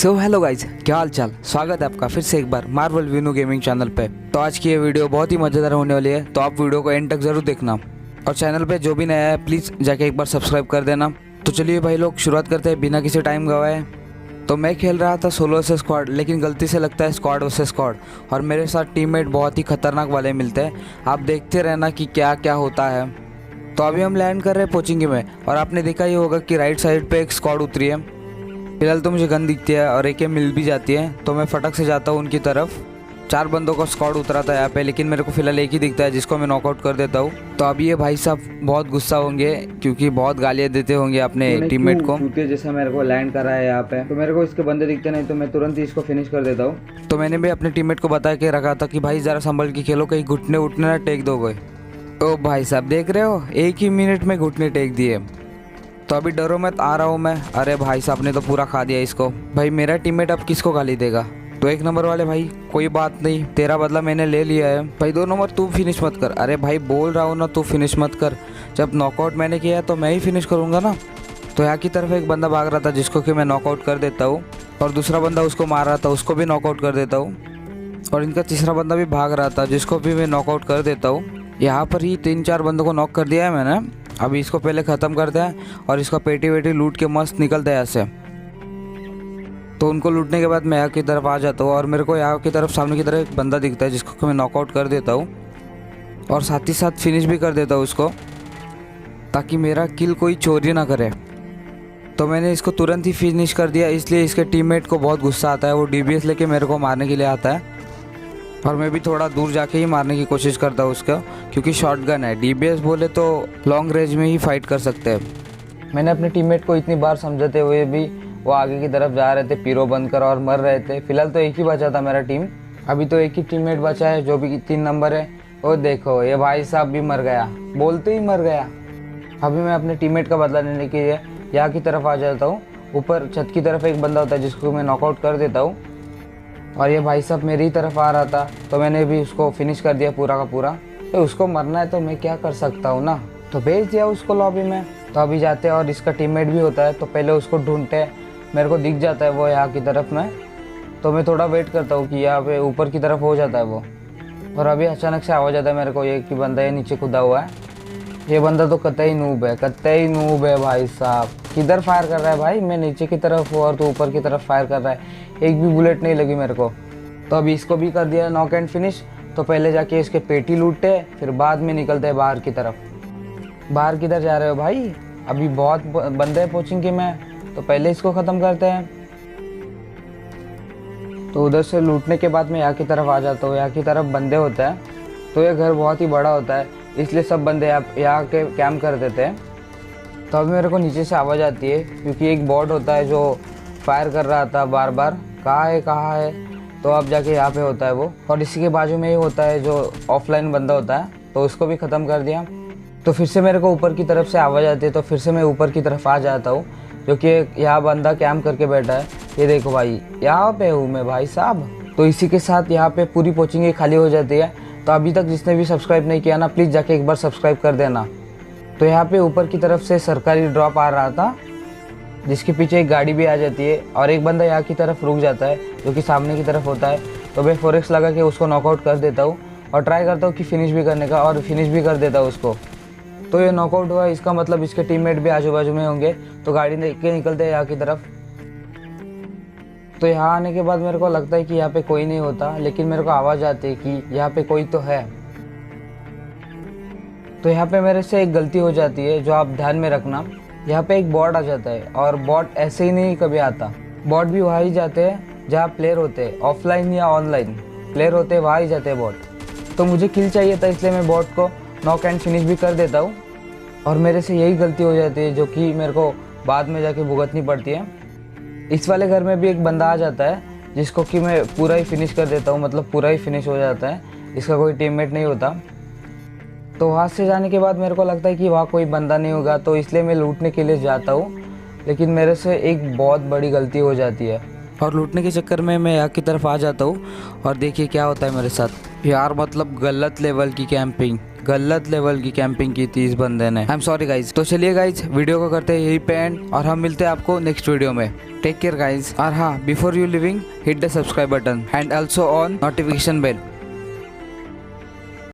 So hello guys, क्या हाल चाल। स्वागत है आपका फिर से एक बार मार्वल विनू गेमिंग चैनल पे। तो आज की ये वीडियो बहुत ही मज़ेदार होने वाली है, तो आप वीडियो को एंड तक जरूर देखना। और चैनल पे जो भी नया है प्लीज़ जाके एक बार सब्सक्राइब कर देना। तो चलिए भाई लोग शुरुआत करते हैं बिना किसी टाइम गवाए। तो मैं खेल रहा था सोलो वर्सेस स्क्वाड, लेकिन गलती से लगता है स्क्वाड वर्सेस स्क्वाड, और मेरे साथ टीममेट बहुत ही खतरनाक वाले मिलते हैं। आप देखते रहना कि क्या क्या होता है। तो अभी हम लैंड कर रहे हैं पोचिंगी में, और आपने देखा ही होगा कि राइट साइड पे एक स्क्वाड उतरी है। फिलहाल तो मुझे गन दिखती है और एक मिल भी जाती है, तो मैं फटक से जाता हूँ उनकी तरफ। 4 बंदों का स्क्वाड उतरा था यहाँ पे, लेकिन मेरे को फिलहाल एक ही दिखता है जिसको मैं नॉकआउट कर देता हूँ। तो अभी ये भाई साहब बहुत गुस्सा होंगे, क्योंकि बहुत गालियाँ देते होंगे अपने टीममेट को। चूतिया जैसा मेरे को लैंड करा है यहाँ पे, तो मेरे को इसके बंदे दिखते नहीं, तो मैं तुरंत ही इसको फिनिश कर देता हूँ। तो मैंने भी अपने टीममेट को बता के रखा था कि भाई ज़रा संभल के खेलो, कहीं घुटने उठने ना टेक दोगे। तो भाई साहब देख रहे हो, एक ही मिनट में घुटने टेक दिए। तो अभी डरो मत, आ रहा हूँ मैं। अरे भाई साहब ने तो पूरा खा दिया इसको। भाई मेरा टीममेट अब किसको गाली देगा। तो 1 नंबर वाले भाई कोई बात नहीं, तेरा बदला मैंने ले लिया है। भाई 2 नंबर तू फिनिश मत कर। अरे भाई बोल रहा हूँ ना, तू फिनिश मत कर। जब नॉकआउट मैंने किया है तो मैं ही फिनिश करूँगा ना। तो यहाँ की तरफ एक बंदा भाग रहा था जिसको कि मैं नॉकआउट कर देता हूँ, और दूसरा बंदा उसको मार रहा था, उसको भी नॉकआउट कर देता हूँ। और इनका तीसरा बंदा भी भाग रहा था जिसको भी मैं नॉकआउट कर देता हूँ। यहाँ पर ही 3-4 बंदों को नॉक कर दिया है मैंने। अभी इसको पहले ख़त्म करते हैं और इसका पेटी वेटी लूट के मस्त निकलते हैं यहाँ से। तो उनको लूटने के बाद मैं यहाँ की तरफ आ जाता हूँ, और मेरे को यहाँ की तरफ सामने की तरफ एक बंदा दिखता है जिसको मैं नॉकआउट कर देता हूँ, और साथ ही साथ फिनिश भी कर देता हूँ उसको, ताकि मेरा किल कोई चोरी ना करे। तो मैंने इसको तुरंत ही फिनिश कर दिया, इसलिए इसके टीममेट को बहुत गुस्सा आता है। वो डीबीएस लेके मेरे को मारने के लिए आता है, और मैं भी थोड़ा दूर जाके ही मारने की कोशिश करता हूँ उसका, क्योंकि शॉटगन है। डीबीएस बोले तो लॉन्ग रेंज में ही फाइट कर सकते हैं। मैंने अपने टीममेट को इतनी बार समझाते हुए भी वो आगे की तरफ जा रहे थे पीरो बंद कर, और मर रहे थे। फिलहाल तो एक ही बचा था मेरा टीम। अभी तो एक ही टीममेट बचा है जो भी 3 नंबर है। वो देखो ये भाई साहब भी मर गया, बोलते ही मर गया। अभी मैं अपने टीममेट का बदला लेने के लिए यहाँ की तरफ आ जाता हूँ। ऊपर छत की तरफ एक बंदा होता है जिसको मैं नॉकआउट कर देता हूँ, और ये भाई साहब मेरी तरफ आ रहा था, तो मैंने भी उसको फिनिश कर दिया पूरा का पूरा। तो उसको मरना है तो मैं क्या कर सकता हूँ ना, तो भेज दिया उसको लॉबी में। तो अभी जाते हैं, और इसका टीममेट भी होता है, तो पहले उसको ढूंढते हैं। मेरे को दिख जाता है वो यहाँ की तरफ में, तो मैं थोड़ा वेट करता हूँ कि यहाँ पे ऊपर की तरफ हो जाता है वो। और अभी अचानक से आवाज़ आता है मेरे को ये कि बंदा ये नीचे खुदा हुआ है। ये बंदा तो कतई नूब है, कतई नूब है भाई साहब। किधर फायर कर रहा है भाई, मैं नीचे की तरफ हूँ और तू ऊपर की तरफ फायर कर रहा है। एक भी बुलेट नहीं लगी मेरे को। तो अभी इसको भी कर दिया नॉक एंड फिनिश। तो पहले जाके इसके पेटी लूटते, फिर बाद में निकलते हैं बाहर की तरफ। बाहर किधर जा रहे हो भाई, अभी बहुत बंदे पहुँचेंगे मैं, तो पहले इसको ख़त्म करते हैं। तो उधर से लूटने के बाद मैं यहाँ की तरफ आ जाता हूँ। यहाँ की तरफ बंदे होते हैं, तो ये घर बहुत ही बड़ा होता है, इसलिए सब बंदे यहाँ के कैम्प कर देते हैं। तो अभी मेरे को नीचे से आवाज़ आती है, क्योंकि एक बॉट होता है जो फायर कर रहा था बार बार, कहाँ है। तो अब जाके यहाँ पे होता है वो, और इसी के बाजू में ही होता है जो ऑफलाइन बंदा होता है, तो उसको भी ख़त्म कर दिया। तो फिर से मेरे को ऊपर की तरफ से आवाज़ आती है, तो फिर से मैं ऊपर की तरफ आ जाता हूँ, जो कि यहाँ बंदा कैम्प करके बैठा है। ये देखो भाई, यहाँ पे हूँ मैं भाई साहब। तो इसी के साथ यहाँ पे पूरी पोचिंग खाली हो जाती है। तो अभी तक जिसने भी सब्सक्राइब नहीं किया ना, प्लीज़ जाके एक बार सब्सक्राइब कर देना। तो यहाँ पे ऊपर की तरफ से सरकारी ड्रॉप आ रहा था, जिसके पीछे एक गाड़ी भी आ जाती है, और एक बंदा यहाँ की तरफ रुक जाता है जो कि सामने की तरफ होता है। तो मैं 4x लगा के उसको नॉकआउट कर देता हूँ, और ट्राई करता हूँ कि फिनिश भी करने का, और फिनिश भी कर देता हूँ उसको। तो ये नॉकआउट हुआ, इसका मतलब इसके टीममेट भी आजू बाजू में होंगे। तो गाड़ी लेके निकलते हैं यहाँ की तरफ। तो यहाँ आने के बाद मेरे को लगता है कि यहाँ पे कोई नहीं होता, लेकिन मेरे को आवाज़ आती है कि यहाँ पे कोई तो है। तो यहाँ पे मेरे से एक गलती हो जाती है, जो आप ध्यान में रखना। यहाँ पे एक बॉट आ जाता है, और बॉट ऐसे ही नहीं कभी आता। बॉट भी वहाँ ही जाते हैं जहाँ प्लेयर होते हैं, ऑफलाइन या ऑनलाइन प्लेयर होते हैं, वहाँ ही जाते हैं बॉट। तो मुझे किल चाहिए था, इसलिए मैं बॉट को नॉक एंड फिनिश भी कर देता हूँ, और मेरे से यही गलती हो जाती है जो कि मेरे को बाद में जाके भुगतनी पड़ती है। इस वाले घर में भी एक बंदा आ जाता है जिसको कि मैं पूरा ही फिनिश कर देता हूँ, मतलब पूरा ही फिनिश हो जाता है, इसका कोई टीममेट नहीं होता। तो वहाँ से जाने के बाद मेरे को लगता है कि वहाँ कोई बंदा नहीं होगा, तो इसलिए मैं लूटने के लिए जाता हूँ, लेकिन मेरे से एक बहुत बड़ी गलती हो जाती है, और लूटने के चक्कर में मैं यहाँ की तरफ आ जाता हूँ। और देखिए क्या होता है मेरे साथ यार, मतलब गलत लेवल की कैंपिंग की थी इस बंदे ने। I am sorry guys. तो चलिए गाइज, वीडियो को करते हैं यही पे एंड, और हम मिलते हैं आपको नेक्स्ट वीडियो में। Take care guys. और हाँ, before you leaving, hit the subscribe button and also on notification bell.